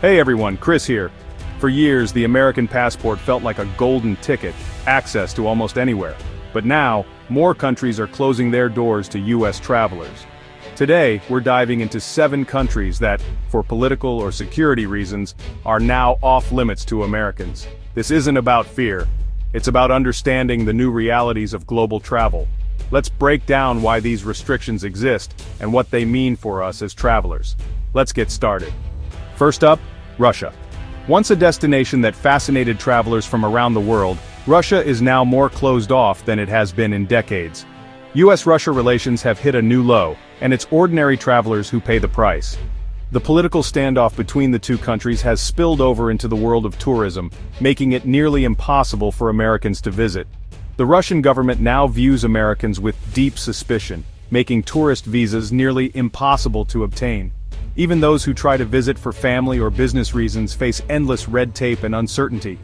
Hey everyone, Chris here. For years, the American passport felt like a golden ticket, access to almost anywhere. But now, more countries are closing their doors to US travelers. Today, we're diving into 7 countries that, for political or security reasons, are now off-limits to Americans. This isn't about fear. It's about understanding the new realities of global travel. Let's break down why these restrictions exist and what they mean for us as travelers. Let's get started. First up, Russia. Once a destination that fascinated travelers from around the world, Russia is now more closed off than it has been in decades. US-Russia relations have hit a new low, and it's ordinary travelers who pay the price. The political standoff between the two countries has spilled over into the world of tourism, making it nearly impossible for Americans to visit. The Russian government now views Americans with deep suspicion, making tourist visas nearly impossible to obtain. Even those who try to visit for family or business reasons face endless red tape and uncertainty.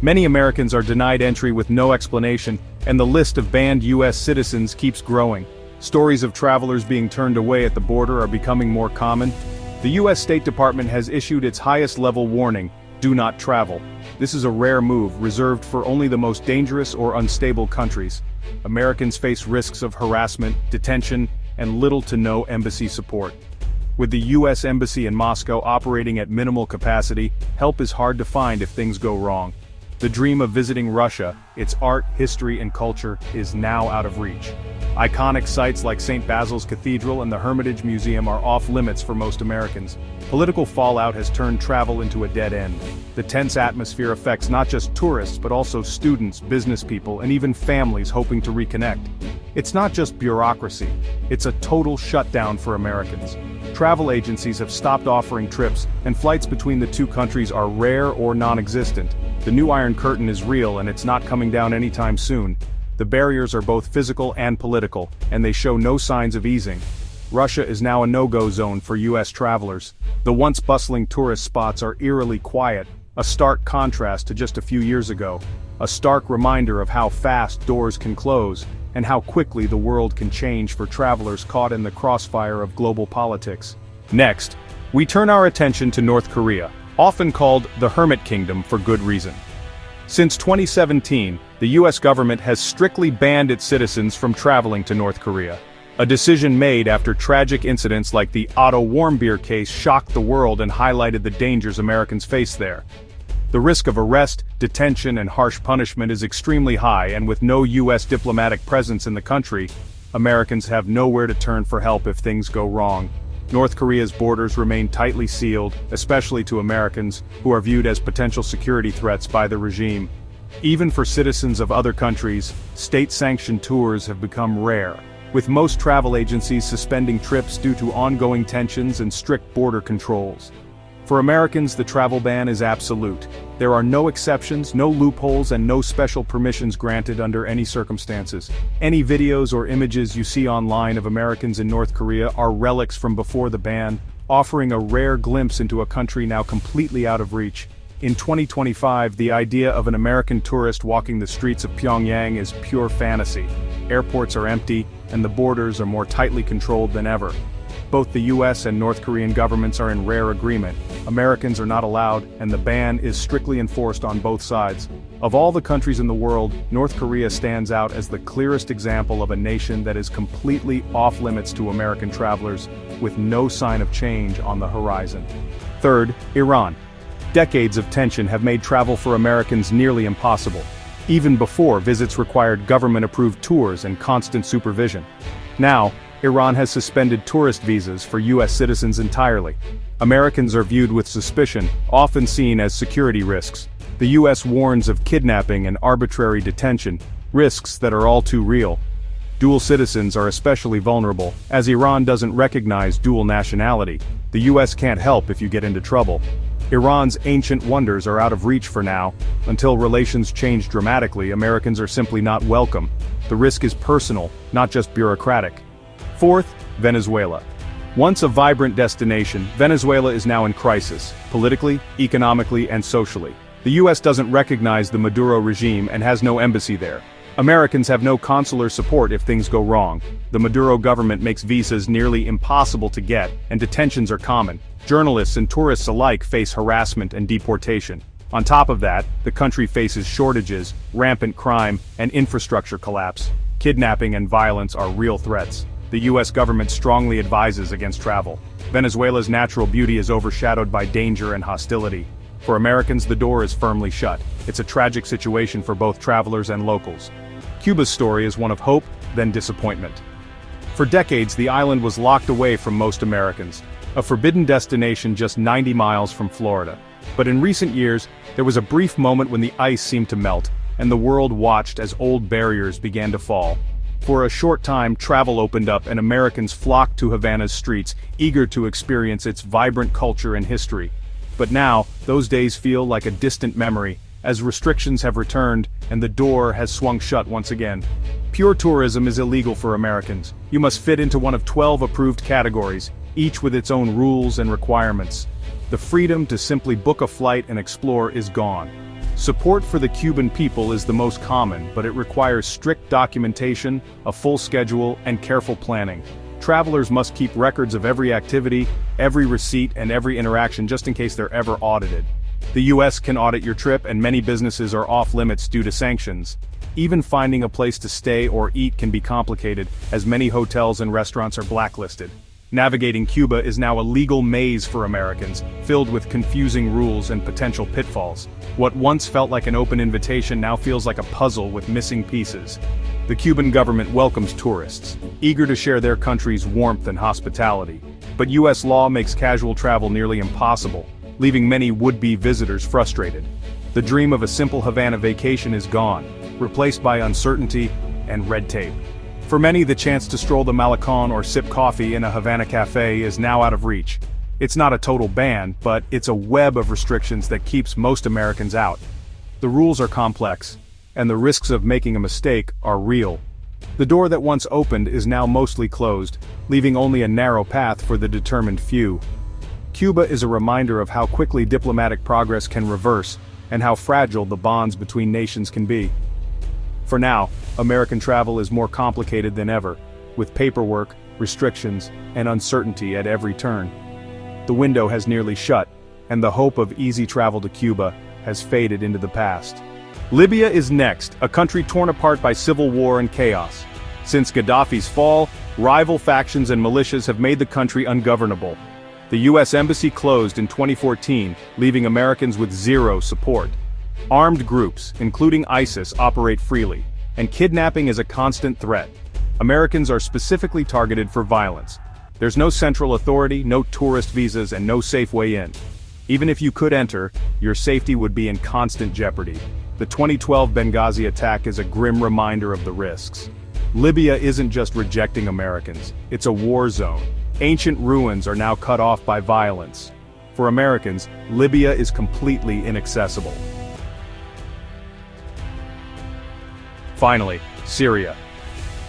Many Americans are denied entry with no explanation, and the list of banned US citizens keeps growing. Stories of travelers being turned away at the border are becoming more common. The US State Department has issued its highest-level warning, "Do not travel." This is a rare move, reserved for only the most dangerous or unstable countries. Americans face risks of harassment, detention, and little to no embassy support. With the US Embassy in Moscow operating at minimal capacity, help is hard to find if things go wrong. The dream of visiting Russia, its art, history, and culture, is now out of reach. Iconic sites like St. Basil's Cathedral and the Hermitage Museum are off-limits for most Americans. Political fallout has turned travel into a dead end. The tense atmosphere affects not just tourists but also students, business people, and even families hoping to reconnect. It's not just bureaucracy, it's a total shutdown for Americans. Travel agencies have stopped offering trips, and flights between the two countries are rare or non-existent. The new Iron Curtain is real, and it's not coming down anytime soon. The barriers are both physical and political, and they show no signs of easing. Russia is now a no-go zone for US travelers. The once bustling tourist spots are eerily quiet, a stark contrast to just a few years ago. A stark reminder of how fast doors can close, and how quickly the world can change for travelers caught in the crossfire of global politics. Next, we turn our attention to North Korea, often called the Hermit Kingdom for good reason. Since 2017, the US government has strictly banned its citizens from traveling to North Korea. A decision made after tragic incidents like the Otto Warmbier case shocked the world and highlighted the dangers Americans face there. The risk of arrest, detention, and harsh punishment is extremely high, and with no US diplomatic presence in the country, Americans have nowhere to turn for help if things go wrong. North Korea's borders remain tightly sealed, especially to Americans, who are viewed as potential security threats by the regime. Even for citizens of other countries, state-sanctioned tours have become rare, with most travel agencies suspending trips due to ongoing tensions and strict border controls. For Americans, the travel ban is absolute. There are no exceptions, no loopholes, and no special permissions granted under any circumstances. Any videos or images you see online of Americans in North Korea are relics from before the ban, offering a rare glimpse into a country now completely out of reach. In 2025, the idea of an American tourist walking the streets of Pyongyang is pure fantasy. Airports are empty, and the borders are more tightly controlled than ever. Both the US and North Korean governments are in rare agreement. Americans are not allowed, and the ban is strictly enforced on both sides. Of all the countries in the world, North Korea stands out as the clearest example of a nation that is completely off-limits to American travelers, with no sign of change on the horizon. Third, Iran. Decades of tension have made travel for Americans nearly impossible. Even before, visits required government-approved tours and constant supervision. Now, Iran has suspended tourist visas for US citizens entirely. Americans are viewed with suspicion, often seen as security risks. The US warns of kidnapping and arbitrary detention, risks that are all too real. Dual citizens are especially vulnerable, as Iran doesn't recognize dual nationality. The US can't help if you get into trouble. Iran's ancient wonders are out of reach for now. Until relations change dramatically, Americans are simply not welcome. The risk is personal, not just bureaucratic. Fourth, Venezuela. Once a vibrant destination, Venezuela is now in crisis, politically, economically, and socially. The US doesn't recognize the Maduro regime and has no embassy there. Americans have no consular support if things go wrong. The Maduro government makes visas nearly impossible to get, and detentions are common. Journalists and tourists alike face harassment and deportation. On top of that, the country faces shortages, rampant crime, and infrastructure collapse. Kidnapping and violence are real threats. The US government strongly advises against travel. Venezuela's natural beauty is overshadowed by danger and hostility. For Americans, the door is firmly shut. It's a tragic situation for both travelers and locals. Cuba's story is one of hope, then disappointment. For decades, the island was locked away from most Americans, a forbidden destination just 90 miles from Florida. But in recent years, there was a brief moment when the ice seemed to melt, and the world watched as old barriers began to fall. For a short time, travel opened up and Americans flocked to Havana's streets, eager to experience its vibrant culture and history. But now, those days feel like a distant memory, as restrictions have returned and the door has swung shut once again. Pure tourism is illegal for Americans. You must fit into one of 12 approved categories, each with its own rules and requirements. The freedom to simply book a flight and explore is gone. Support for the Cuban people is the most common, but it requires strict documentation, a full schedule, and careful planning. Travelers must keep records of every activity, every receipt, and every interaction just in case they're ever audited. The US can audit your trip, and many businesses are off limits due to sanctions. Even finding a place to stay or eat can be complicated, as many hotels and restaurants are blacklisted. Navigating Cuba is now a legal maze for Americans, filled with confusing rules and potential pitfalls. What once felt like an open invitation now feels like a puzzle with missing pieces. The Cuban government welcomes tourists, eager to share their country's warmth and hospitality. But US law makes casual travel nearly impossible, leaving many would-be visitors frustrated. The dream of a simple Havana vacation is gone, replaced by uncertainty and red tape. For many, the chance to stroll the Malecon or sip coffee in a Havana cafe is now out of reach. It's not a total ban, but it's a web of restrictions that keeps most Americans out. The rules are complex, and the risks of making a mistake are real. The door that once opened is now mostly closed, leaving only a narrow path for the determined few. Cuba is a reminder of how quickly diplomatic progress can reverse, and how fragile the bonds between nations can be. For now, American travel is more complicated than ever, with paperwork, restrictions, and uncertainty at every turn. The window has nearly shut, and the hope of easy travel to Cuba has faded into the past. Libya is next, a country torn apart by civil war and chaos. Since Gaddafi's fall, rival factions and militias have made the country ungovernable. The US Embassy closed in 2014, leaving Americans with zero support. Armed groups, including ISIS, operate freely, and kidnapping is a constant threat. Americans are specifically targeted for violence. There's no central authority, no tourist visas, and no safe way in. Even if you could enter, your safety would be in constant jeopardy. The 2012 Benghazi attack is a grim reminder of the risks. Libya isn't just rejecting Americans, it's a war zone. Ancient ruins are now cut off by violence. For Americans, Libya is completely inaccessible. Finally, Syria.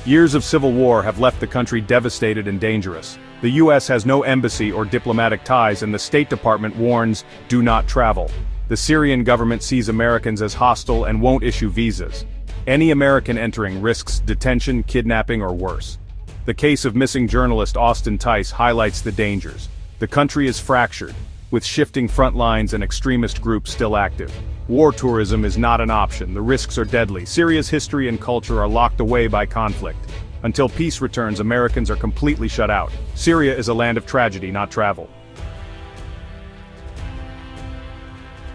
Years of civil war have left the country devastated and dangerous. The US has no embassy or diplomatic ties, and the State Department warns, do not travel. The Syrian government sees Americans as hostile and won't issue visas. Any American entering risks detention, kidnapping, or worse. The case of missing journalist Austin Tice highlights the dangers. The country is fractured, with shifting front lines and extremist groups still active. War tourism is not an option, the risks are deadly. Syria's history and culture are locked away by conflict. Until peace returns, Americans are completely shut out. Syria is a land of tragedy, not travel.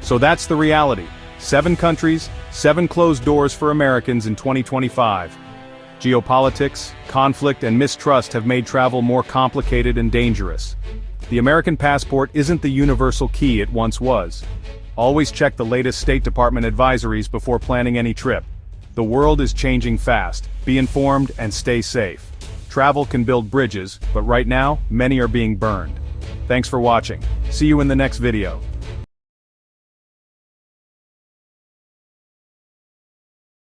So that's the reality. 7 countries, 7 closed doors for Americans in 2025. Geopolitics, conflict, and mistrust have made travel more complicated and dangerous. The American passport isn't the universal key it once was. Always check the latest State Department advisories before planning any trip. The world is changing fast. Be informed and stay safe. Travel can build bridges, but right now, many are being burned. Thanks for watching. See you in the next video.